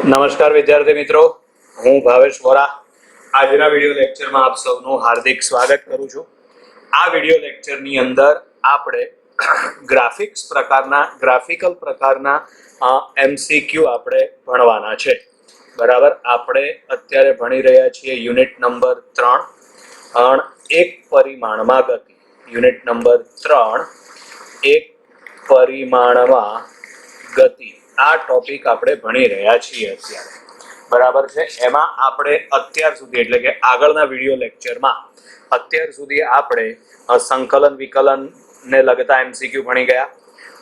નમસ્કાર વિદ્યાર્થી મિત્રો, હું ભાવેશ વોરા આજના વિડિયો લેક્ચરમાં આપ સૌનું હાર્દિક સ્વાગત કરું છું। આ વિડિયો લેક્ચરની અંદર આપણે ગ્રાફિકલ પ્રકારના એમસીક્યુ આપણે ભણવાના છે। બરાબર, આપણે અત્યારે ભણી રહ્યા છીએ યુનિટ નંબર 3 એક પરિમાણમાં ગતિ। યુનિટ નંબર 3 એક પરિમાણમાં ગતિ આ ટોપિક આપણે ભણી રહ્યા છીએ અત્યારે। બરાબર છે, એમાં આપણે અત્યાર સુધી એટલે કે આગળના વિડિયો લેક્ચરમાં અત્યાર સુધી આપણે સંકલન વિકલન ને લગતા એમસીક્યુ ભણી ગયા,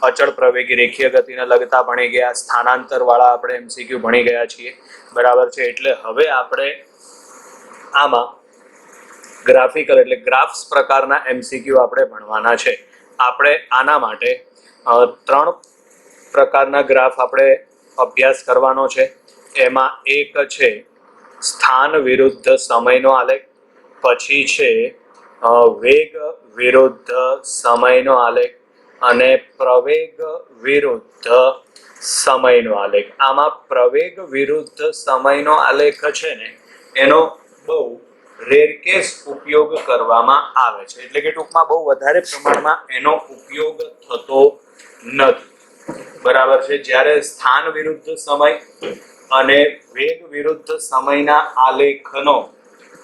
અચળ પ્રવેગી રેખીય ગતિને લગતા ભણી ગયા, સ્થાનાંતર વાળા આપણે એમસીક્યુ ભણી ગયા છીએ। બરાબર છે, એટલે હવે આપણે આમાં ગ્રાફિકલ એટલે ગ્રાફ્સ પ્રકારના એમસીક્યુ આપણે ભણવાના છે। આપણે આના માટે 3 પ્રકારના ગ્રાફ આપણે અભ્યાસ કરવાનો છે। એમાં એક છે સ્થાન વિરુદ્ધ સમયનો આલેખ, પછી છે વેગ વિરુદ્ધ સમયનો આલેખ અને પ્રવેગ વિરુદ્ધ સમયનો આલેખ। આમાં પ્રવેગ વિરુદ્ધ સમયનો આલેખ છે ને એનો બહુ રેરકેસ ઉપયોગ કરવામાં આવે છે, એટલે કે ટૂંકમાં બહુ વધારે પ્રમાણમાં એનો ઉપયોગ થતો નથી। બરાબર છે, જ્યારે સ્થાન વિરુદ્ધ સમય અને વેગ વિરુદ્ધ સમયના આલેખનો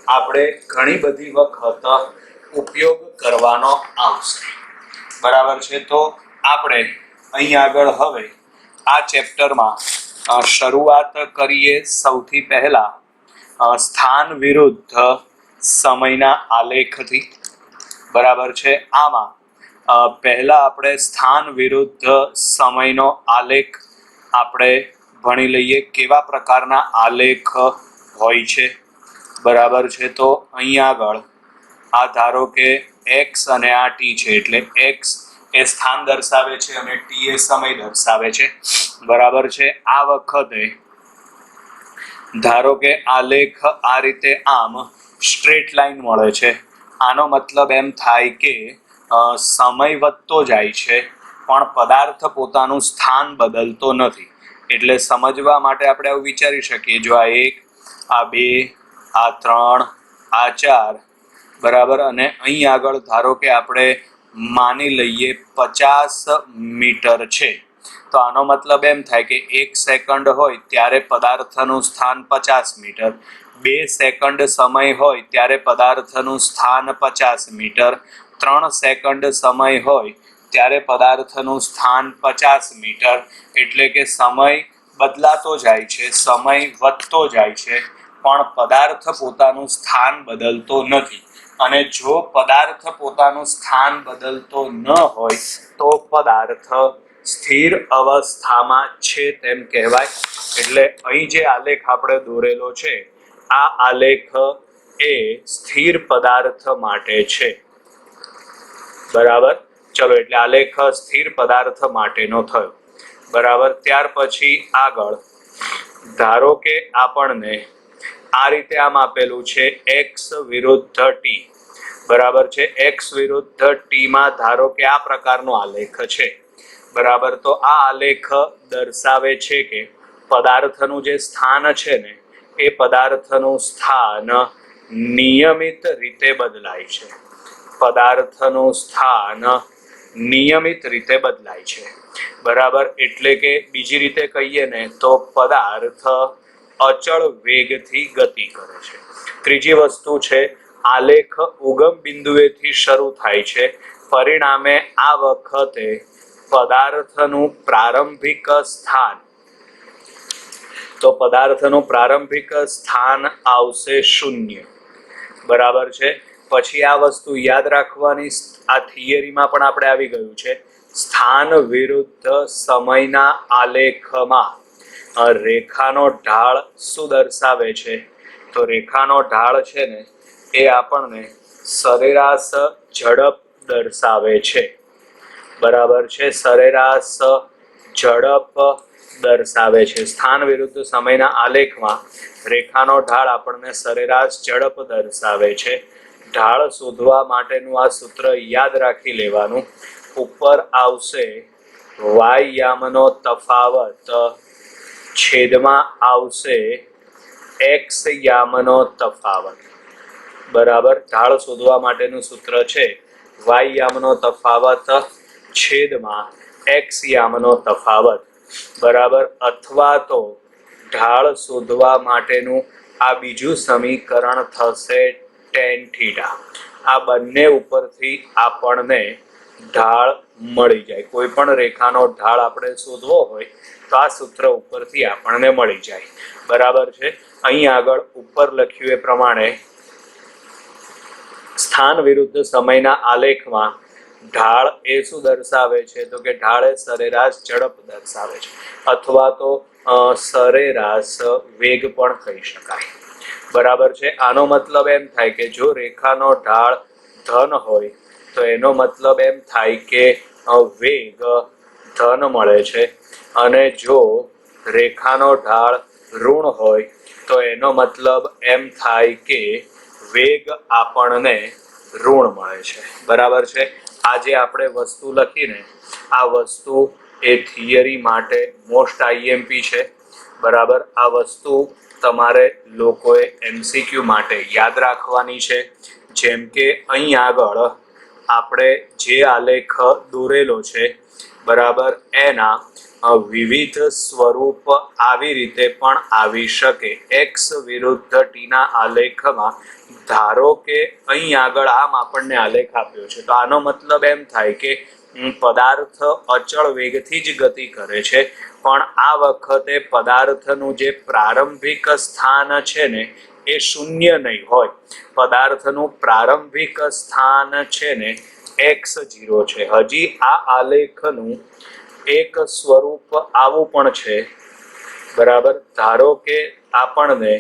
આપણે ઘણી બધી વખત ઉપયોગ કરવાનો આવશે। બરાબર છે, તો આપણે અહીં આગળ હવે આ ચેપ્ટરમાં શરૂઆત કરીએ સૌથી પહેલા સ્થાન વિરુદ્ધ સમયના આલેખથી। બરાબર છે, આમાં પહેલા આપણે સ્થાન વિરુદ્ધ સમયનો આલેખ આપણે ભણી લઈએ, કેવા પ્રકારના આલેખ હોય છે। બરાબર છે, તો અહીં આગળ આ ધારો કે x અને આ t છે, એટલે x એ સ્થાન દર્શાવે છે અને t એ સમય દર્શાવે છે। બરાબર છે, આ વખતે ધારો કે આલેખ આ રીતે આમ સ્ટ્રેટ લાઈન મળે છે। આનો મતલબ એમ થાય કે સમય વધતો જાય છે પણ પદાર્થ પોતાનું સ્થાન બદલતો નથી। એટલે સમજવા માટે આપણે આવું વિચારી શકીએ, જો આ 1 આ 2 આ 3 આ 4 બરાબર, અને અહીં આગળ ધારો કે આપણે માની લઈએ 50 મીટર છે, તો આનો મતલબ એમ થાય કે 1 સેકન્ડ હોય ત્યારે પદાર્થનું સ્થાન 50 મીટર, 2 સેકન્ડ સમય હોય ત્યારે પદાર્થનું સ્થાન 50 મીટર, 3 સેકન્ડ સમય હોય ત્યારે પદાર્થનું સ્થાન 50 મીટર। એટલે કે સમય બદલાતો જાય છે, સમય વધતો જાય છે પણ પદાર્થ પોતાનું સ્થાન બદલતો નથી। અને જો પદાર્થ પોતાનું સ્થાન બદલતો ન હોય તો પદાર્થ સ્થિર અવસ્થામાં છે તેમ કહેવાય। એટલે અહીં જે આલેખ આપણે દોરેલો છે આ આલેખ એ સ્થિર પદાર્થ માટે છે। બરાબર, ચલો, એટલે આલેખ સ્થિર પદાર્થ માટેનો થયો। બરાબર, ત્યાર પછી આગળ ધારો કે આપણને આ રીતે આમ આપેલું છે x વિરુદ્ધ t। બરાબર છે, x વિરુદ્ધ t માં ધારો કે આ પ્રકારનો આલેખ છે। બરાબર, તો આ આલેખ દર્શાવે છે કે પદાર્થનું જે સ્થાન છે ને એ પદાર્થનું સ્થાન નિયમિત રીતે બદલાય છે। પદાર્થનું સ્થાન નિયમિત રીતે બદલાય છે। બરાબર, એટલે કે બીજી રીતે કહીએ ને તો પદાર્થ અચળ વેગથી ગતિ કરે છે। ત્રીજી વસ્તુ છે આલેખ ઉગમ બિંદુએથી શરૂ થાય છે, પરિણામે આ વખતે પદાર્થનું પ્રારંભિક સ્થાન, તો પદાર્થનું પ્રારંભિક સ્થાન આવશે 0। બરાબર છે, પછી આ વસ્તુ યાદ રાખવાની, આ થિયરીમાં પણ આપણે આવી ગયું છે, સ્થાન વિરુદ્ધ સમયના આલેખમાં રેખાનો ઢાળ શું દર્શાવે છે, તો રેખાનો ઢાળ છે ને એ આપણને સરેરાશ ઝડપ દર્શાવે છે। બરાબર છે, સરેરાશ ઝડપ દર્શાવે છે। સ્થાન વિરુદ્ધ સમયના આલેખમાં રેખાનો ઢાળ આપણને સરેરાશ ઝડપ દર્શાવે છે। ઢાળ શોધવા માટેનું આ સૂત્ર યાદ રાખી લેવાનું, ઉપર આવશે y યામનો તફાવત છેદમાં આવશે x યામનો તફાવત, બરાબર. ઢાળ શોધવા માટેનું સૂત્ર છે y યામનો તફાવત છેદમાં x યામનો તફાવત, બરાબર. અથવા તો ઢાળ શોધવા માટેનું આ બીજું સમીકરણ થશે tan થીટા. આ બંને ઉપરથી આપણને ઢાળ મળી જાય. કોઈ પણ રેખાનો ઢાળ આપણે શોધવો હોય તો આ સૂત્ર ઉપરથી આપણને મળી જાય, બરાબર છે. અહીં આગળ ઉપર લખ્યું એ પ્રમાણે સ્થાન વિરુદ્ધ સમયના આલેખમાં ઢાળ એ શું દર્શાવે છે? તો કે ઢાળ એ સરેરાશ ઝડપ દર્શાવે છે, અથવા તો સરેરાશ વેગ પણ કહી શકાય, બરાબર છે. આનો મતલબ એમ થાય કે જો રેખાનો ઢાળ ધન હોય તો એનો મતલબ એમ થાય કે વેગ ધન મળે છે, અને જો રેખાનો ઢાળ ઋણ હોય તો એનો મતલબ એમ થાય કે વેગ આપણને ઋણ મળે છે, બરાબર છે. આ જે આપણે વસ્તુ લખીને આ વસ્તુ એ થિયરી માટે મોસ્ટ આઈએમપી છે, બરાબર. આ વસ્તુ તમારે લોકોએ એમસીક્યુ માટે યાદ રાખવાની છે. જેમ કે અહીં આગળ આપણે જે આલેખ દોરેલો છે, બરાબર, એના વિવિધ સ્વરૂપ આવી રીતે પણ આવી શકે. એક્સ વિરુદ્ધ ટીના આલેખમાં ધારો કે અહીં આગળ આમ આપણને આલેખ આપ્યો છે, તો આનો મતલબ એમ થાય કે પદાર્થ અચળ વેગથી જ ગતિ કરે છે, પણ આ વખતે પદાર્થનું જે પ્રારંભિક સ્થાન છે ને એ શૂન્ય નહીં હોય. પદાર્થનું પ્રારંભિક સ્થાન છે ને x0 છે. હજી આ આલેખનું એક સ્વરૂપ આવું પણ છે, બરાબર. ધારો કે આપણને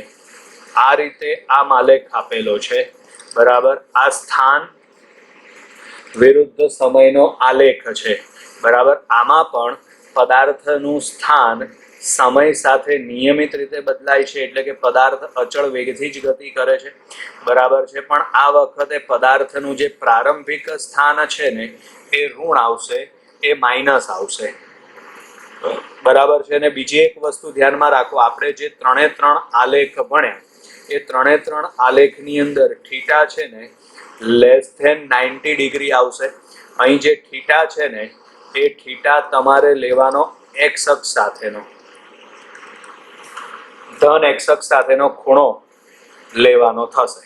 આ રીતે આમ આલેખ આપેલો છે, બરાબર. આ સ્થાન વિરુદ્ધ સમયનો આલેખ છે, બરાબર. આમાં પણ પદાર્થનું સ્થાન સમય સાથે નિયમિત રીતે બદલાય છે, એટલે કે પદાર્થ અચળ વેગથી જ ગતિ કરે છે, બરાબર છે. પણ આ વખતે પદાર્થનું જે પ્રારંભિક સ્થાન છે ને એ ઋણ આવશે, એ માઇનસ આવશે, બરાબર છે. અને બીજી એક વસ્તુ ધ્યાનમાં રાખો, આપણે જે 3 આલેખ ભણ્યા એ 3 આલેખની અંદર થીટા છે ને <90 ડિગ્રી આવશે. અહીં જે થીટા છે ને એ થીટા તમારે લેવાનો એક્સ અક્ષ સાથેનો, ધન એક્સ અક્ષ સાથેનો ખૂણો લેવાનો થશે,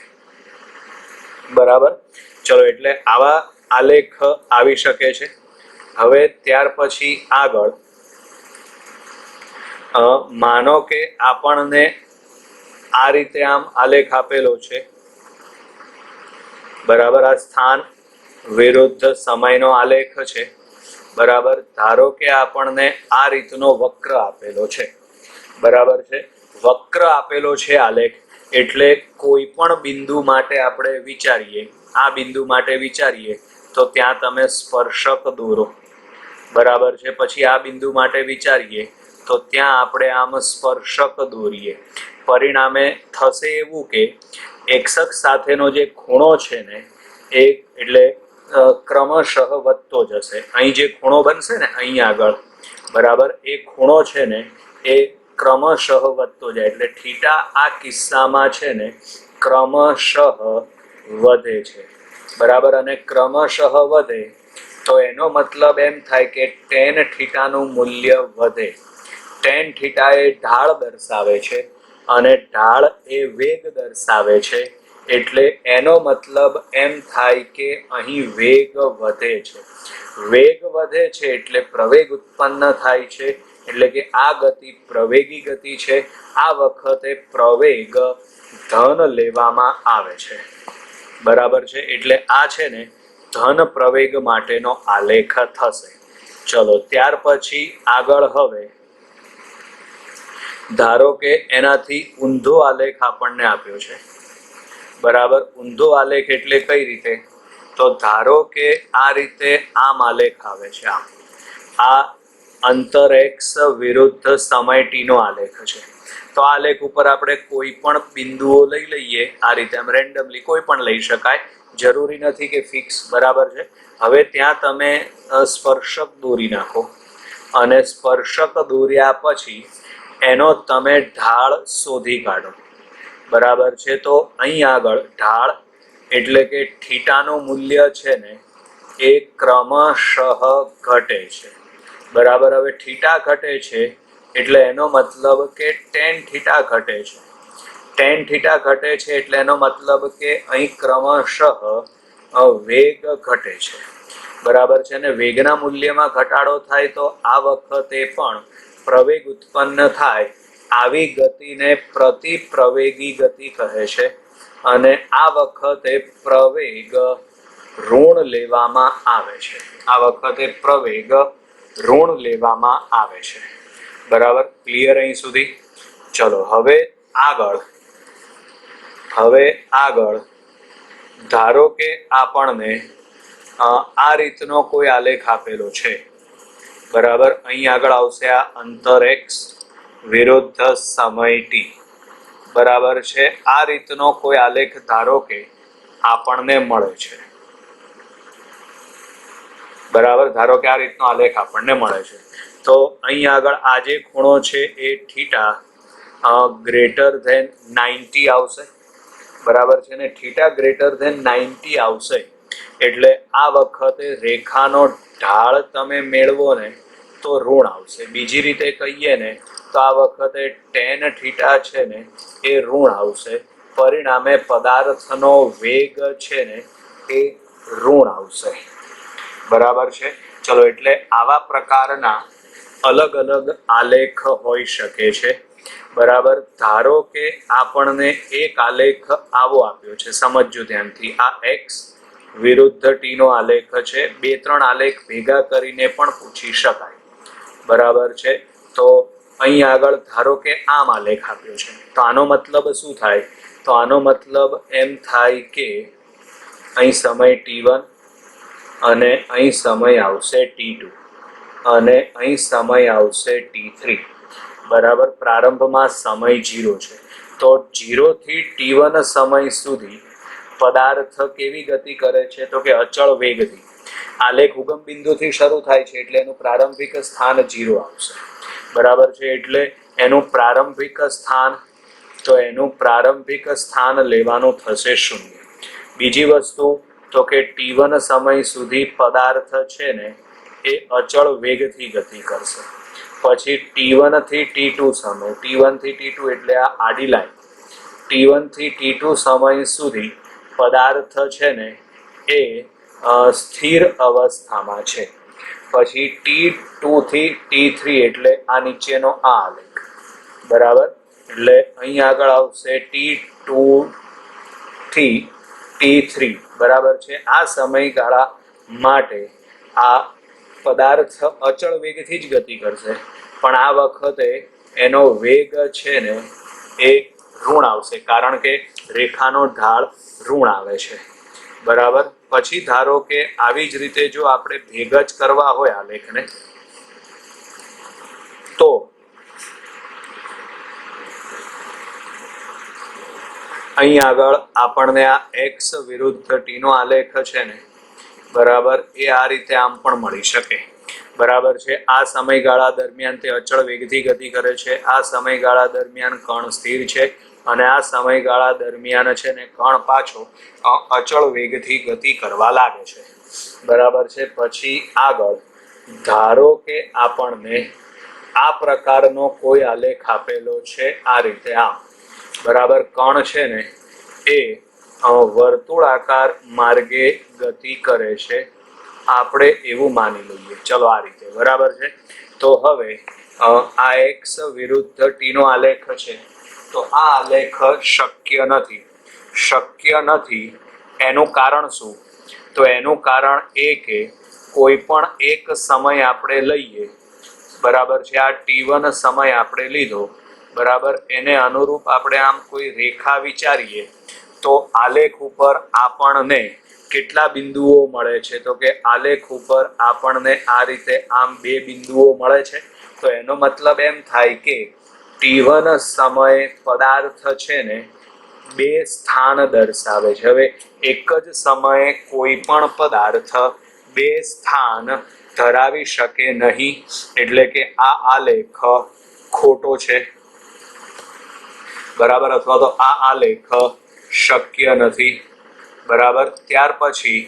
બરાબર. ચલો, એટલે આવા આલેખ આવી શકે છે. હવે ત્યાર પછી આગળ માનો કે આપણને આ રીતે આમ આલેખ આપેલો છે, બરાબર. આ સ્થાન વિરુદ્ધ સમયનો આલેખ છે, બરાબર. ધારો કે આપણને આ રીતનો વક્ર આપેલો છે, બરાબર છે. વક્ર આપેલો છે આલેખ, એટલે કોઈ પણ બિંદુ માટે આપણે વિચારીએ, આ બિંદુ માટે વિચારીએ તો ત્યાં તમે સ્પર્શક દોરો, બરાબર છે. પછી આ બિંદુ માટે વિચારીએ તો ત્યાં આપણે આમ સ્પર્શક દોરીએ. પરિણામે થશે એવું કે એક્સ અક્ષ સાથેનો જે ખૂણો છે ને એ એટલે ક્રમશઃ વધતો જશે. અહીં જે ખૂણો બનશે ને અહીં આગળ, બરાબર, એ ખૂણો છે ને એ ક્રમશઃ વધતો જાય, એટલે થીટા આ કિસ્સામાં છે ને ક્રમશઃ વધે છે, બરાબર. અને ક્રમશઃ વધે તો એનો મતલબ એમ થાય કે tan થીટાનું મૂલ્ય વધે. tan થીટા એ ઢાળ દર્શાવે છે અને ઢાળ એ વેગ દર્શાવે છે, એટલે એનો મતલબ એમ થાય કે અહીં વેગ વધે છે. વેગ વધે છે એટલે પ્રવેગ ઉત્પન્ન થાય છે, એટલે કે આ ગતિ પ્રવેગી ગતિ છે. આ વખતે પ્રવેગ ધન લેવામાં આવે છે, બરાબર છે. એટલે આ છે ને ધન પ્રવેગ માટેનો આલેખ થશે. ચલો, ત્યાર પછી આગળ હવે ધારો કે એનાથી ઊંધો આલેખ આપણને આપ્યો છે, બરાબર. ઊંધો આલેખ એટલે કઈ રીતે? તો ધારો કે આ રીતે આમ આલેખ આવે છે, આ અંતર એક્સ વિરુદ્ધ સમય ટી નો આલેખ છે. તો આ આલેખ ઉપર આપણે કોઈ પણ બિંદુઓ લઈ લઈએ, આ રીતે આમ રેન્ડમલી કોઈ પણ લઈ શકાય, જરૂરી નથી કે ફિક્સ, બરાબર છે. હવે ત્યાં તમે સ્પર્શક દોરી નાખો, અને સ્પર્શક દોર્યા પછી એનો તમે ઢાળ શોધી કાઢો. બરાબર છે. તો અહીં આગળ ઢાળ એટલે કે થીટાનું મૂલ્ય છે ને એ ક્રમશઃ ઘટે છે. બરાબર. હવે થીટા ઘટે છે એટલે એનો મતલબ કે ટેન થીટા ઘટે છે. ટેન થીટા ઘટે છે એટલે એનો મતલબ કે અહીં ક્રમશઃ વેગ ઘટે છે. બરાબર છે. અને વેગના મૂલ્યમાં ઘટાડો થાય તો આ વખતે પણ પ્રવેગ ઉત્પન્ન થાય. આવી ગતિને પ્રતિપ્રવેગી ગતિ કહે છે. અને આ વખતે પ્રવેગ ઋણ લેવામાં આવે છે. આ વખતે પ્રવેગ ઋણ લેવામાં આવે છે. બરાબર. ક્લિયર અહીં સુધી? ચલો હવે આગળ ધારો કે આપણને આ રીતનો કોઈ આલેખ આપેલો છે. બરાબર. અહીં આગળ આવશે આ અંતર x વિરુદ્ધ સમય t. બરાબર છે. આ રીતનો કોઈ આલેખ ધારો કે આપણને મળે છે. બરાબર. ધારો કે આ રીતનો આલેખ આપણને મળે છે તો અહીં આગળ આ જે ખૂણો છે એ થીટા ગ્રેટર ધેન 90 આવશે. બરાબર છે. ને થીટા ગ્રેટર ધેન 90 આવશે એટલે આ વખતે રેખાનો ઢાળ તમે મેળવો ને તો ઋણ આવશે. બીજી રીતે કહીએ ને તો આ વખતે ટેન થીટા છે ને એ ઋણ આવશે. પરિણામે પદાર્થનો વેગ છે ને એ ઋણ આવશે. બરાબર છે. ચલો એટલે આવા પ્રકારના અલગ અલગ આલેખ હોઈ શકે છે. બરાબર. ધારો કે આપણને એક આલેખ આવો આપ્યો છે. સમજજો ધ્યાનથી. આ x વિરુદ્ધ t નો આલેખ છે. 2-3 આલેખ ભેગા કરીને પણ પૂછી શકાય. બરાબર છે. તો અહીં આગળ ધારો કે આમ આલેખ આપ્યો છે તો આનો મતલબ શું થાય? તો આનો મતલબ એમ થાય કે અહીં સમય t1 અને અહીં સમય આવશે t2 અને અહીં સમય આવશે t3. બરાબર. પ્રારંભમાં સમય 0 છે તો 0 થી t1 સમય સુધી પદાર્થ કેવી ગતિ કરે છે? તો કે અચળ વેગથી. આલેખ ઉગમ બિંદુથી શરૂ થાય છે એટલે એનું પ્રારંભિક સ્થાન 0 આવશે. બરાબર છે. એટલે એનું પ્રારંભિક સ્થાન લેવાનું થશે 0. બીજી વસ્તુ તો કે t1 સમય સુધી પદાર્થ છે ને એ અચળ વેગથી ગતિ કરશે. પછી t1 થી t2 સમય, t1 થી t2 એટલે આ આડી લાઈન, t1 થી t2 સમય સુધી પદાર્થ છે ને એ સ્થિર અવસ્થામાં છે. પછી t2 થી t3 એટલે આ નીચેનો આ આલેખ. બરાબર. એટલે અહીં આગળ આવશે t2 થી t3. બરાબર છે. આ સમયગાળા માટે આ પદાર્થ અચળ વેગથી જ ગતિ કરશે પણ આ વખતે એનો વેગ છે ને એ ઋણ આવશે કારણ કે રેખાનો ઢાળ ઋણ આવે છે. બરાબર. પછી ધારો કે આવી જ રીતે જો આપણે ભેગ જ કરવા હોય આલેખને તો અહીં આગળ આપણને આ x વિરુદ્ધ t નો આલેખ છે ને બરાબર એ આ રીતે આમ પણ મળી શકે. બરાબર છે. આ સમયગાળા દરમિયાન તે અચળ વેગથી ગતિ કરે છે. આ સમયગાળા દરમિયાન કણ સ્થિર છે અને આ સમયગાળા દરમિયાન છે ને કણ પાછો અચળ વેગથી ગતિ કરવા લાગે છે. બરાબર છે. પછી આગળ ધારો કે આપણને આ પ્રકારનો કોઈ આલેખ આપેલો છે આ રીતે આમ. બરાબર. કણ છે ને એ વર્તુળાકાર માર્ગે ગતિ કરે છે. આપણે એવું માની લઈએ. ચલો આ રીતે. બરાબર છે. તો હવે આ x વિરુદ્ધ t નો આલેખ છે તો આ આલેખ શક્ય નથી. એનું કારણ શું? તો એનું કારણ એ કે કોઈ પણ એક સમય આપણે લઈએ. બરાબર છે. આ t1 સમય આપણે લીધો. બરાબર. એને અનુરૂપ આપણે આમ કોઈ રેખા વિચારીએ તો આલેખ ઉપર આપણને કેટલા બિંદુઓ મળે છે? તો કે આલેખ ઉપર આપણને આ રીતે આમ 2 બિંદુઓ મળે છે. તો એનો મતલબ એમ થાય કે t1 સમયે પદાર્થ છે ને 2 સ્થાન દર્શાવે છે. હવે એક જ સમયે કોઈ પણ પદાર્થ 2 સ્થાન ધરાવી શકે નહીં એટલે કે આ આલેખ ખોટો છે, બરાબર, અથવા તો આ આલેખ શક્ય નથી, બરાબર. ત્યાર પછી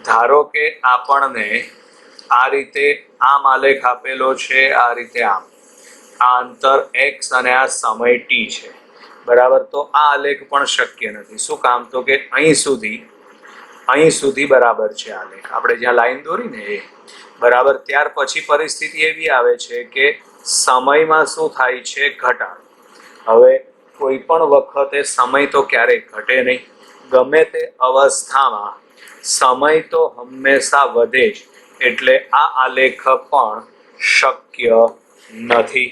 ધારો કે આપણને આ રીતે આમ આલેખ આપેલો છે, આ રીતે આમ, આ અંતર x અને આ સમય t છે, બરાબર. તો આ આલેખ પણ શક્ય નથી. શું કામ? તો કે અહીં સુધી બરાબર છે આલેખ, આપણે જ્યાં લાઈન દોરી ને એ, બરાબર. ત્યાર પછી પરિસ્થિતિ એવી આવે છે કે સમયમાં શું થાય છે? ઘટાડો. હવે કોઈ પણ વખતે સમય તો ક્યારેય ઘટે નહીં, ગમે તે અવસ્થામાં સમય તો હંમેશા વધે જ, એટલે આ આલેખ પણ શક્ય નથી,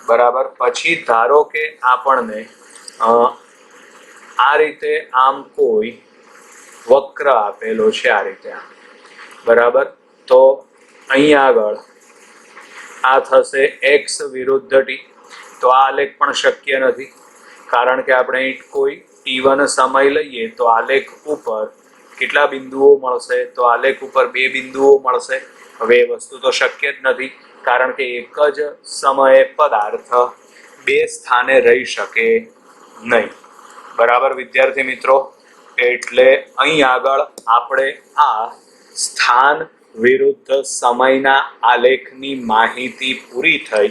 બરાબર. પછી ધારો કે આપણને આ રીતે આમ કોઈ વક્ર આપેલો છે, આ રીતે આમ, બરાબર. તો અહીં આગળ આ થશે x વિરુદ્ધ t. તો આ આલેખ પણ શક્ય નથી, કારણ કે આપણે અહીં કોઈ t1 સમય લઈએ તો આલેખ ઉપર કેટલા બિંદુઓ મળશે? તો આલેખ ઉપર 2 બિંદુઓ મળશે. હવે એ વસ્તુ તો શક્ય જ નથી, કારણ કે એક જ સમયે પદાર્થ 2 સ્થાને રહી શકે નહીં, બરાબર વિદ્યાર્થી મિત્રો. એટલે અહીં આગળ આપણે આ સ્થાન વિરુદ્ધ સમયના આલેખની માહિતી પૂરી થઈ.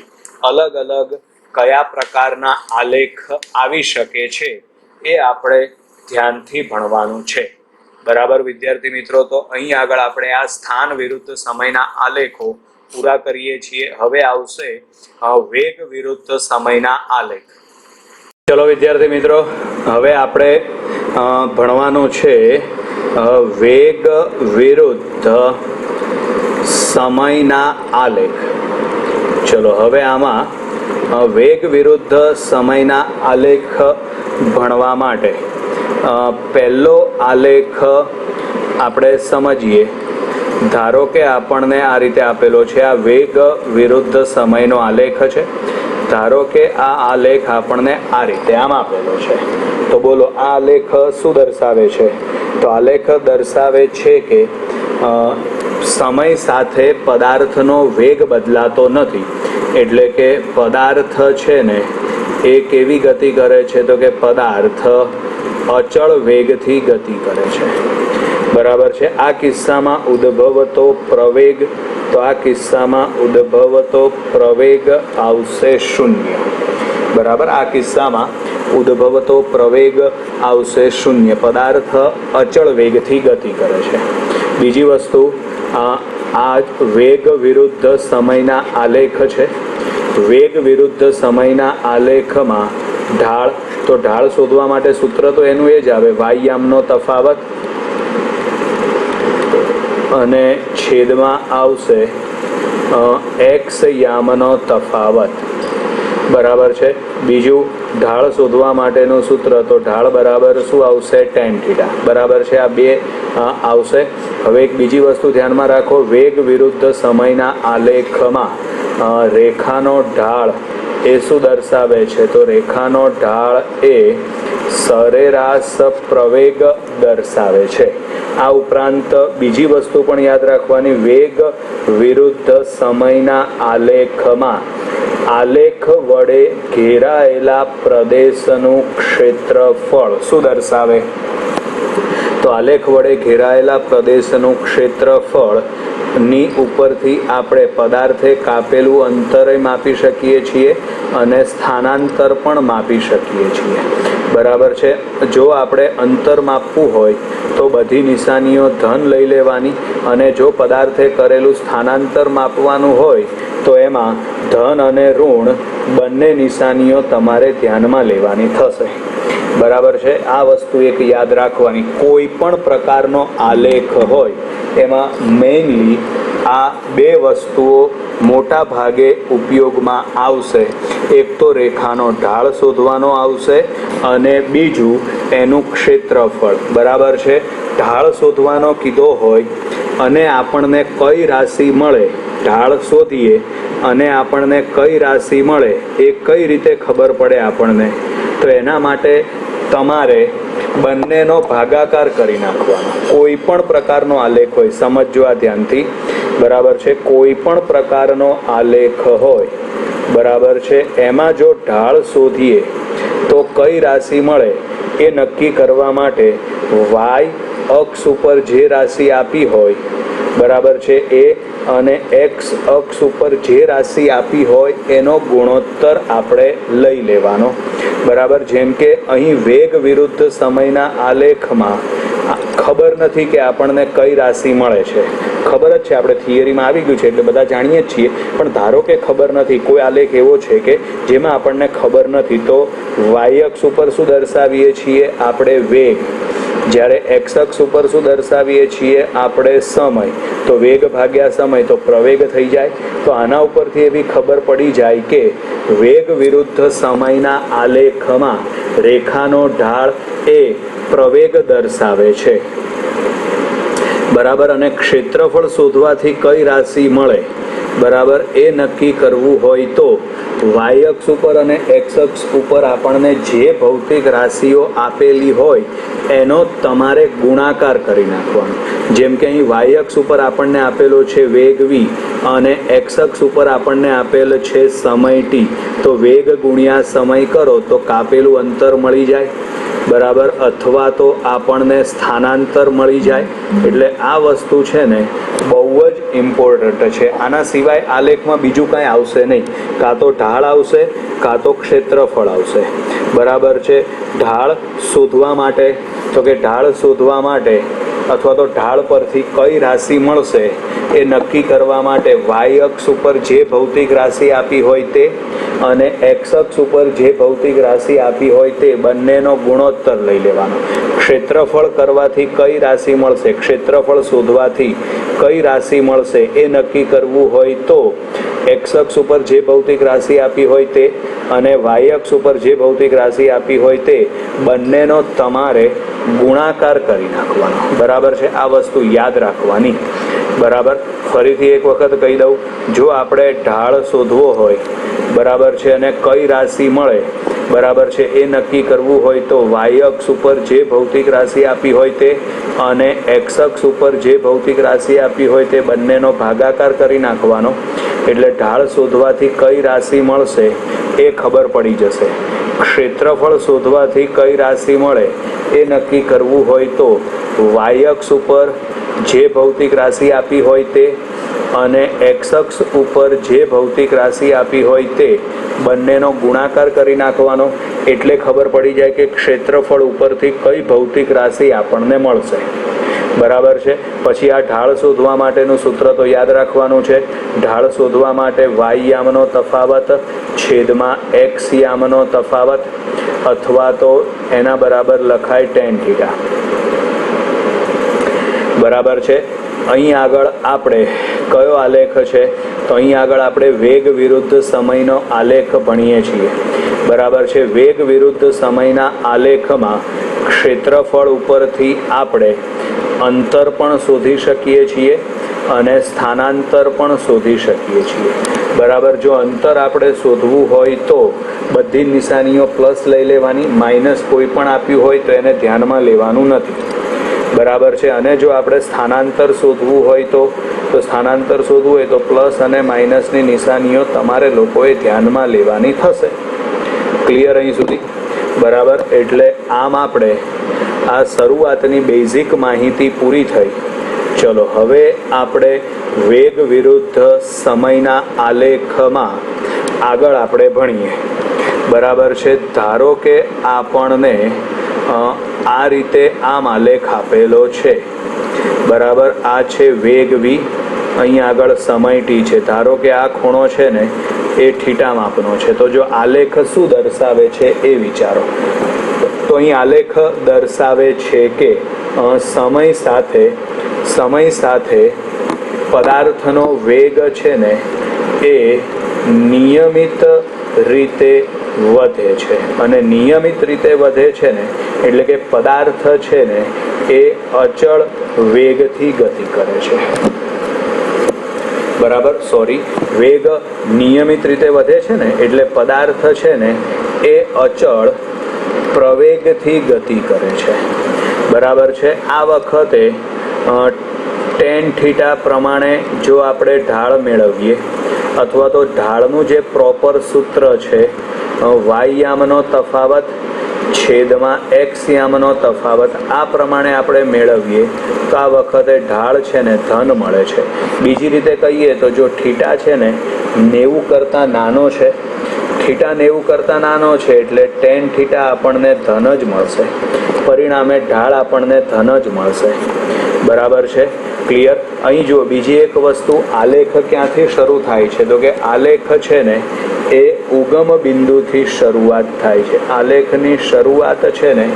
અલગ અલગ કયા પ્રકારના આલેખ આવી શકે છે એ આપણે ધ્યાનથી ભણવાનું છે, બરાબર વિદ્યાર્થી મિત્રો. તો અહીં આગળ આપણે આ સ્થાન વિરુદ્ધ સમયના આલેખો પૂરા કરીએ છીએ. હવે આવશે વેગ વિરુદ્ધ સમયના આલેખ. ચલો વિદ્યાર્થી મિત્રો, હવે આપણે ભણવાનું છે વેગ વિરુદ્ધ સમયના આલેખ. ચલો હવે આમાં વેગ વિરુદ્ધ સમયના આલેખ ભણવા માટે પહેલો આલેખ આપણે સમજીએ. ધારો કે આપણને આ રીતે આપેલો છે, આ વેગ વિરુદ્ધ સમયનો આલેખ છે. ધારો કે આ આલેખ આપણને આ રીતે આમ આપેલો છે. તો બોલો આ આલેખ શું દર્શાવે છે? તો આલેખ દર્શાવે છે કે સમય સાથે પદાર્થનો વેગ બદલાતો નથી, એટલે કે પદાર્થ છે ને એ કેવી ગતિ કરે છે? તો કે પદાર્થ અચળ વેગથી ગતિ કરે છે, બરાબર છે. આ કિસ્સામાં ઉદ્ભવતો પ્રવેગ, તો આ કિસ્સામાં ઉદ્ભવતો પ્રવેગ આવશે 0, બરાબર. આ કિસ્સામાં ઉદ્ભવતો પ્રવેગ આવશે 0. પદાર્થ અચળ વેગથી ગતિ કરે છે. બીજી વસ્તુ, આ વેગ વિરુદ્ધ સમયના આલેખ છે. વેગ વિરુદ્ધ સમયના આલેખમાં ઢાળ, તો ઢાળ શોધવા માટે સૂત્ર તો એનું એ જ આવે, y યામનો તફાવત અને છેદમાં આવશે x યામનો તફાવત, બરાબર છે. બીજું ઢાળ શોધવા માટેનું સૂત્ર, તો ઢાળ બરાબર શું આવશે? tan θ, બરાબર છે. આ બે આવશે. હવે એક બીજી વસ્તુ ધ્યાનમાં રાખો, વેગ વિરુદ્ધ સમયના આલેખમાં રેખાનો ઢાળ એ શું દર્શાવે છે? તો રેખાનો ઢાળ એ સરેરાશ પ્રવેગ દર્શાવે છે. આ ઉપરાંત બીજી વસ્તુ પણ યાદ રાખવાની, વેગ વિરુદ્ધ સમયના આલેખમાં આલેખ વડે ઘેરાયેલા પ્રદેશનું ક્ષેત્રફળ શું દર્શાવે? તો આલેખ વડે ઘેરાયેલા પ્રદેશનું ક્ષેત્રફળ ની ઉપરથી આપણે પદાર્થે કાપેલું અંતર માપી શકીએ છીએ અને સ્થાનાંતર પણ માપી શકીએ છીએ, બરાબર છે. જો આપણે અંતર માપવું હોય તો બધી નિશાનીઓ ધન લઈ લેવાની, અને જો પદાર્થે કરેલું સ્થાનાંતર માપવાનું હોય તો એમાં ધન અને ઋણ બંને નિશાનીઓ તમારે ધ્યાનમાં લેવાની થશે, બરાબર છે. આ વસ્તુ એક યાદ રાખવાની, કોઈ પણ પ્રકારનો આલેખ હોય એમાં મેઇનલી આ બે વસ્તુઓ મોટા ભાગે ઉપયોગમાં આવશે. એક તો રેખાનો ઢાળ શોધવાનો આવશે અને બીજું એનું ક્ષેત્રફળ, બરાબર છે. ઢાળ શોધવાનો કીધો હોય અને આપણને કઈ રાશિ મળે, ઢાળ શોધીએ અને આપણને કઈ રાશિ મળે એ કઈ રીતે ખબર પડે આપણને? તો એના માટે તમારે બંનેનો ભાગાકાર કરી નાખવાનો. કોઈ પણ પ્રકારનો આલેખ હોય, સમજજો આ ધ્યાનથી, બરાબર છે. કોઈ પણ પ્રકારનો આલેખ હોય બરાબર છે, એમાં જો ઢાળ શોધીએ તો કઈ રાશિ મળે એ નક્કી કરવા માટે વાય અક્ષ ઉપર જે રાશિ આપી હોય, બરાબર છે, એ અને એક્સ અક્ષ ઉપર જે રાશિ આપી હોય એનો ગુણોત્તર આપણે લઈ લેવાનો, બરાબર. જેમ કે અહીં વેગ વિરુદ્ધ સમયના આલેખમાં ખબર નથી કે આપણને કઈ રાશિ મળે છે. ખબર જ છે, આપણે થિયરીમાં આવી ગયું છે એટલે બધા જાણીએ જ છીએ, પણ ધારો કે ખબર નથી, કોઈ આલેખ એવો છે કે જેમાં આપણને ખબર નથી, તો વાય અક્ષ ઉપર શું દર્શાવીએ છીએ આપણે? વેગ. જ્યારે એક્સ અક્ષ ઉપર શું દર્શાવીએ છીએ આપણે? સમય. તો વેગ ભાગ્યા સમય તો પ્રવેગ થઈ જાય. તો આના ઉપરથી એવી ખબર પડી જાય કે વેગ વિરુદ્ધ સમયના આલેખમાં રેખાનો ઢાળ એ પ્રવેગ દર્શાવે છે, બરાબર. અને ક્ષેત્રફળ શોધવાથી કઈ રાશિ મળે, બરાબર, એ નક્કી કરવું હોય તો વાય અક્ષ ઉપર અને એક્સ અક્ષ ઉપર આપણને જે ભૌતિક રાશિઓ આપેલી હોય એનો તમારે ગુણાકાર કરી નાખવાનો. જેમ કે અહીં વાય અક્ષ ઉપર આપણને આપેલો છે વેગ v અને એક્સ અક્ષ ઉપર આપણને આપેલ છે સમય t. તો વેગ ગુણ્યા સમય કરો તો કાપેલું અંતર મળી જાય, બરાબર, અથવા તો આપણને સ્થાનાંતર મળી જાય. એટલે આ વસ્તુ છે ને બહુ જ ઇમ્પોર્ટન્ટ છે. આના સિવાય આલેખમાં બીજું કાંઈ આવશે નહીં, કાં તો ઢાળ આવશે કાં તો ક્ષેત્રફળ આવશે, બરાબર છે. ઢાળ શોધવા માટે તો કે ઢાળ શોધવા માટે અથવા તો ઢાળ પરથી કઈ રાશિ મળશે એ નક્કી કરવા માટે વાય અક્ષ ઉપર જે ભૌતિક રાશિ આપી હોય તે અને એક્સ અક્ષ ઉપર જે ભૌતિક રાશિ આપી હોય તે બંનેનો ગુણોત્તર લઈ લેવાનો. ક્ષેત્રફળ કરવાથી કઈ રાશિ મળશે, ક્ષેત્રફળ શોધવાથી કઈ રાશિ મળશે એ નક્કી કરવું હોય તો એક્સ અક્ષ ઉપર જે ભૌતિક રાશિ આપી હોય તે અને વાય અક્ષ ઉપર જે ભૌતિક રાશિ આપી હોય તે બંનેનો તમારે ગુણાકાર કરી નાખવાનો, બરાબર છે. આ વસ્તુ યાદ રાખવાની, બરાબર. ફરીથી એક વખત કહી દઉં, જો આપણે ઢાળ શોધવો હોય, બરાબર છે, અને કઈ રાશિ મળે, બરાબર છે, એ નક્કી કરવું હોય તો વાય અક્ષ ઉપર જે ભૌતિક રાશિ આપી હોય તે અને એક્સ અક્ષ ઉપર જે ભૌતિક રાશિ આપી હોય તે બંનેનો ભાગાકાર કરી નાખવાનો. એટલે ઢાળ શોધવાથી કઈ રાશિ મળશે એ ખબર પડી જશે. ક્ષેત્રફળ શોધવાથી કઈ રાશિ મળે એ નક્કી કરવું હોય તો વાય અક્ષ ઉપર જે ભૌતિક રાશિ આપી હોય તે અને એક્સ અક્ષ ઉપર જે ભૌતિક રાશિ આપી હોય તે બંનેનો ગુણાકાર કરી નાખવાનો. એટલે ખબર પડી જાય કે ક્ષેત્રફળ ઉપરથી કઈ ભૌતિક રાશિ આપણને મળશે, બરાબર છે. પછી આ ઢાળ શોધવા માટેનું સૂત્ર તો યાદ રાખવાનું છે. ઢાળ શોધવા માટે વાય યામનો તફાવત છેદમાં એક્સ યામનો તફાવત અથવા તો એના બરાબર લખાય tan θ, બરાબર છે. અહીં આગળ આપણે કયો આલેખ છે તો અહીં આગળ આપણે વેગ વિરુદ્ધ સમયનો આલેખ ભણીએ છીએ, બરાબર છે. વેગ વિરુદ્ધ સમયના આલેખમાં ક્ષેત્રફળ ઉપરથી આપણે અંતર પણ શોધી શકીએ છીએ અને સ્થાનાંતર પણ શોધી શકીએ છીએ, બરાબર. જો અંતર આપણે શોધવું હોય તો બધી નિશાનીઓ પ્લસ લઈ લેવાની, માઇનસ કોઈ પણ આપ્યું હોય તો એને ધ્યાનમાં લેવાનું નથી, બરાબર છે. અને જો આપણે સ્થાનાંતર શોધવું હોય તો સ્થાનાંતર શોધવું હોય તો પ્લસ અને માઇનસની નિશાનીઓ તમારે લોકોએ ધ્યાનમાં લેવાની થશે. ક્લિયર અહીં સુધી, બરાબર. એટલે આમ આપણે આ શરૂઆતની બેઝિક માહિતી પૂરી થઈ. ચલો હવે આપણે વેગ વિરુદ્ધ સમયના આલેખમાં આગળ આપણે ભણીએ, બરાબર છે. ધારો કે આપણને આ રીતે આમ આલેખ આપેલો છે, બરાબર. આ છે વેગ v, અહીં આગળ સમય t છે. ધારો કે આ ખૂણો છે ને એ થીટા માપનો છે. તો જો આલેખ શું દર્શાવે છે એ વિચારો. તો અહીં આલેખ દર્શાવે છે કે સમય સાથે પદાર્થનો વેગ છે ને એ નિયમિત રીતે વધે છે. અને નિયમિત રીતે વધે છે ને એટલે કે પદાર્થ છે ને એ અચળ વેગથી ગતિ કરે છે, બરાબર. વેગ નિયમિત રીતે વધે છે ને એટલે પદાર્થ છે ને એ અચળ પ્રવેગથી ગતિ કરે છે, બરાબર છે. આ વખતે tan θ પ્રમાણે જો આપણે ઢાળ મેળવીએ અથવા તો ઢાળનું જે પ્રોપર સૂત્ર છે વાય યામનો તફાવત છેદમાં એક્સ યામનો તફાવત, આ પ્રમાણે આપણે મેળવીએ તો આ વખતે ઢાળ છે ને ધન મળે છે. બીજી રીતે કહીએ તો જો થીટા છે ને 90 કરતાં નાનો છે, થીટા 90 કરતાં નાનો છે એટલે ટેન થીટા આપણને ધન જ મળશે, પરિણામે ઢાળ આપણને ધન જ મળશે. બરાબર છે, ક્લિયર. અહીં જુઓ બીજી એક વસ્તુ, આલેખ ક્યાંથી શરૂ થાય છે તો કે આલેખ છે ને એ ઉગમ બિંદુથી શરૂઆત થાય છે. આલેખની શરૂઆત છે ને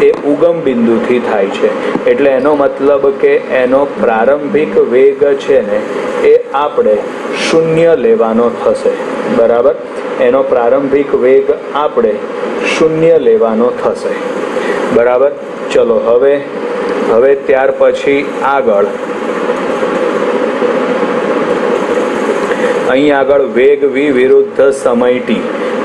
એ ઉગમ બિંદુથી થાય છે, એટલે એનો મતલબ કે એનો પ્રારંભિક વેગ છે ને એ આપણે 0 લેવાનો થશે. બરાબર, એનો પ્રારંભિક વેગ આપણે 0 લેવાનો થશે. બરાબર, ચલો હવે ત્યાર પછી આગળ અહીં આગળ વેગ v વિરુદ્ધ સમય t.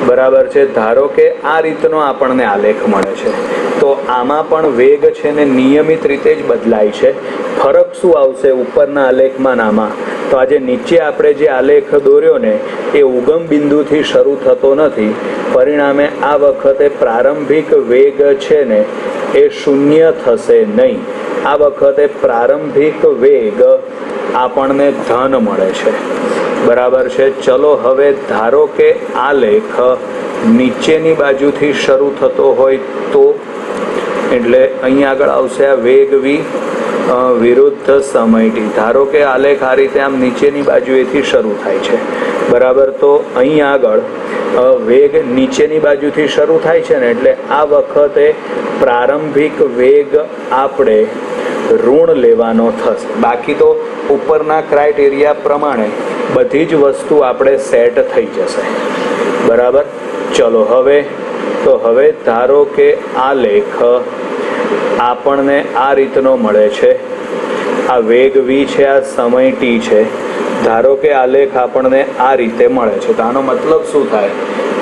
બરાબર છે, ધારો કે આ રીતનો આપણને આલેખ મળે છે તો આમાં પણ વેગ છે ને નિયમિત રીતે જ બદલાય છે. ફરક શું આવશે ઉપરના આલેખમાં આમાં? તો આજે નીચે આપણે જે આલેખ દોર્યો ને એ ઉગમ બિંદુથી શરૂ થતો નથી, પરિણામે આ વખતે પ્રારંભિક વેગ છે ને એ 0 થશે નહીં. આ વખતે પ્રારંભિક વેગ આપણને ધન મળે છે. બરાબર છે, ચલો હવે ધારો કે આલેખ નીચેની બાજુથી શરૂ થતો હોય તો, એટલે અહીં આગળ આવશે આ વેગ v વિરુદ્ધ સમય t. ધારો કે આલેખ આ રીતે આમ નીચેની બાજુએથી શરૂ થાય છે. બરાબર, તો અહીં આગળ વેગ નીચેની બાજુથી શરૂ થાય છે ને એટલે આ વખતે પ્રારંભિક વેગ આપણે ઋણ લેવાનો થશે. બાકી તો ઉપરના ક્રાઇટેરિયા પ્રમાણે બધી જ વસ્તુ આપણે સેટ થઈ જશે. બરાબર, ચલો હવે ધારો કે આલેખ આપણને આ રીતનો મળે છે, આ વેગ v છે, આ સમય t છે. ધારો કે આલેખ આપણને આ રીતે મળે છે તો આનો મતલબ શું થાય?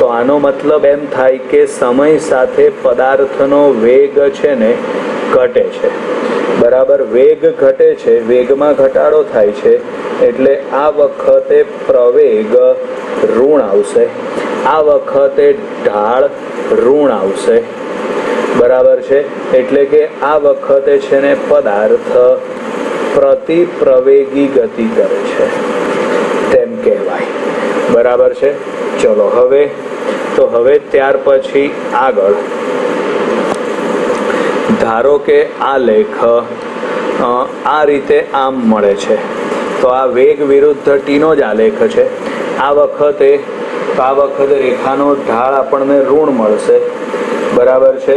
તો આનો મતલબ એમ થાય કે સમય સાથે પદાર્થનો વેગ છે ને ઘટે છે. બરાબર, વેગ ઘટે છે, વેગમાં ઘટાડો થાય છે એટલે આ વખતે પ્રવેગ ઋણ આવશે, આ વખતે ઢાળ ઋણ આવશે. બરાબર છે, એટલે કે આ વખતે છે ને પદાર્થ પ્રતિ પ્રવેગી ગતિ કરે છે તેમ કહેવાય. બરાબર છે, ચલો હવે ત્યાર પછી આગળ ધારો કે આલેખ આ રીતે આમ મળે છે તો આ વેગ વિરુદ્ધ ટીનો જ આલેખ છે. આ વખતે રેખાનો ઢાળ આપણને ઋણ મળશે. બરાબર છે,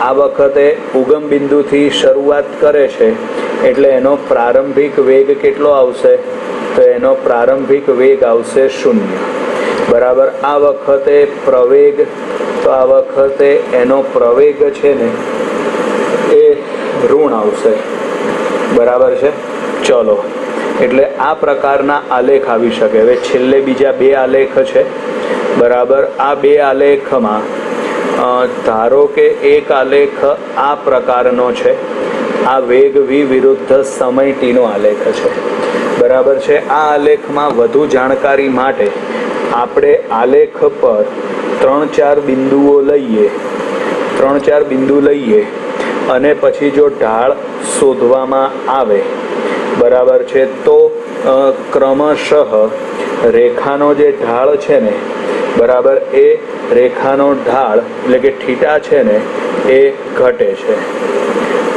આ વખતે ઉગમ બિંદુથી શરૂઆત કરે છે એટલે એનો પ્રારંભિક વેગ કેટલો આવશે? તો એનો પ્રારંભિક વેગ આવશે 0. બરાબર, આ વખતે પ્રવેગ, તો આ વખતે એનો પ્રવેગ છે ને એ ઋણ આવશે. બરાબર છે, ચલો એટલે આ પ્રકારના આલેખ આવી શકે. હવે છેલ્લે બીજા 2 આલેખ છે. બરાબર, આ 2 આલેખમાં ધારો કે એક આલેખ આ પ્રકારનો છે, આ વેગ v વિરુદ્ધ સમય t નો આલેખ છે. બરાબર છે, આ આલેખમાં વધુ જાણકારી માટે આપણે આલેખ પર 3-4 બિંદુઓ લઈએ, 3-4 બિંદુ લઈએ અને પછી જો ઢાળ શોધવામાં આવે, બરાબર છે, તો ક્રમશઃ રેખાનો જે ઢાળ છે ને, બરાબર, એ રેખાનો ઢાળ એટલે કે થીટા છે ને એ ઘટે છે.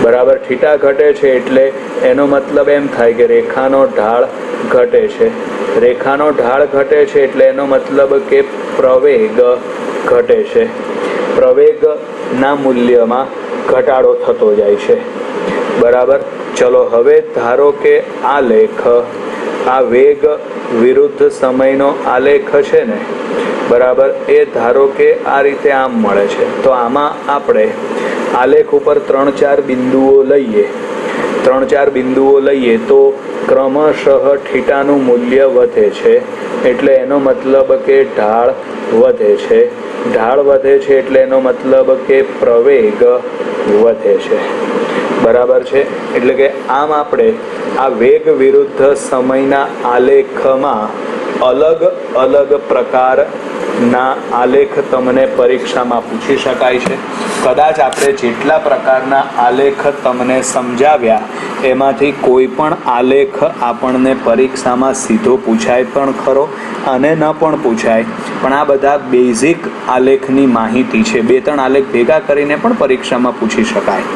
બરાબર, થીટા ઘટે છે એટલે એનો મતલબ એમ થાય કે રેખાનો ઢાળ ઘટે છે. રેખાનો ઢાળ ઘટે છે એટલે એનો મતલબ કે પ્રવેગ ઘટે છે. પ્રવેગના મૂલ્યમાં ઘટાડો થતો જાય છે. બરાબર, ચલો હવે ધારો કે આલેખ આ વેગ વિરુદ્ધ સમયનો આલેખ છે ને, બરાબર, એ ધારો કે આ રીતે આમ મળે છે તો આમાં આપણે આલેખ ઉપર 3-4 બિંદુઓ લઈએ, 3-4 બિંદુઓ લઈએ તો ક્રમશઃ થીટાનું મૂલ્ય વધે છે એટલે એનો મતલબ કે ઢાળ વધે છે. ઢાળ વધે છે એટલે એનો મતલબ કે પ્રવેગ વધે છે. બરાબર છે, એટલે કે આમ આપણે આ વેગ વિરુદ્ધ સમયના આલેખમાં અલગ અલગ પ્રકારના આલેખ તમને પરીક્ષામાં પૂછી શકાય છે. કદાચ આપણે જેટલા પ્રકારના આલેખ તમને સમજાવ્યા એમાંથી કોઈ પણ આલેખ આપણને પરીક્ષામાં સીધો પૂછાય પણ ખરો અને ન પણ પૂછાય, પણ આ બધા બેઝિક આલેખની માહિતી છે. 2-3 આલેખ ભેગા કરીને પણ પરીક્ષામાં પૂછી શકાય.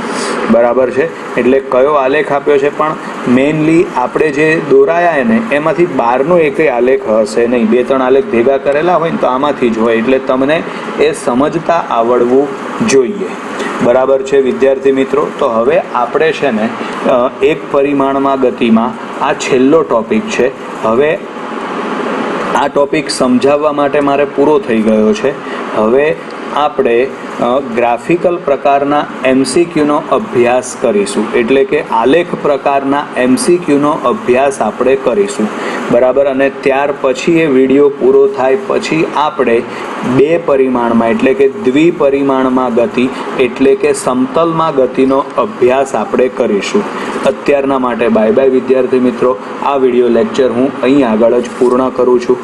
બરાબર છે. એટલે કયો આલેખ આપ્યો છે, પણ મેઇનલી આપણે જે દોરાયા ને એમાંથી બહારનો એકેય આલેખ હશે નહીં. 2-3 આલેખ ભેગા કરેલા હોય ને તો આમાંથી જ હોય. એટલે તમને એ સમજતા આવડવું જોઈએ. બરાબર છે વિદ્યાર્થી મિત્રો. તો હવે આપણે છે ને એક પરિમાણમાં ગતિમાં આ છેલ્લો ટોપિક છે. હવે આ ટોપિક સમજાવવા માટે મારે પૂરો થઈ ગયો છે. હવે આપણે ગ્રાફિકલ પ્રકારના MCQનો અભ્યાસ કરીશું, એટલે કે આલેખ પ્રકારના MCQનો અભ્યાસ આપણે કરીશું. બરાબર. અને ત્યાર પછી એ વિડીયો પૂરો થાય પછી આપણે 2 પરિમાણમાં એટલે કે દ્વિપરિમાણમાં ગતિ એટલે કે સમતલમાં ગતિનો અભ્યાસ આપણે કરીશું. અત્યારના માટે બાય બાય વિદ્યાર્થી મિત્રો. આ વિડીયો લેક્ચર હું અહીં આગળ જ પૂર્ણ કરું છું.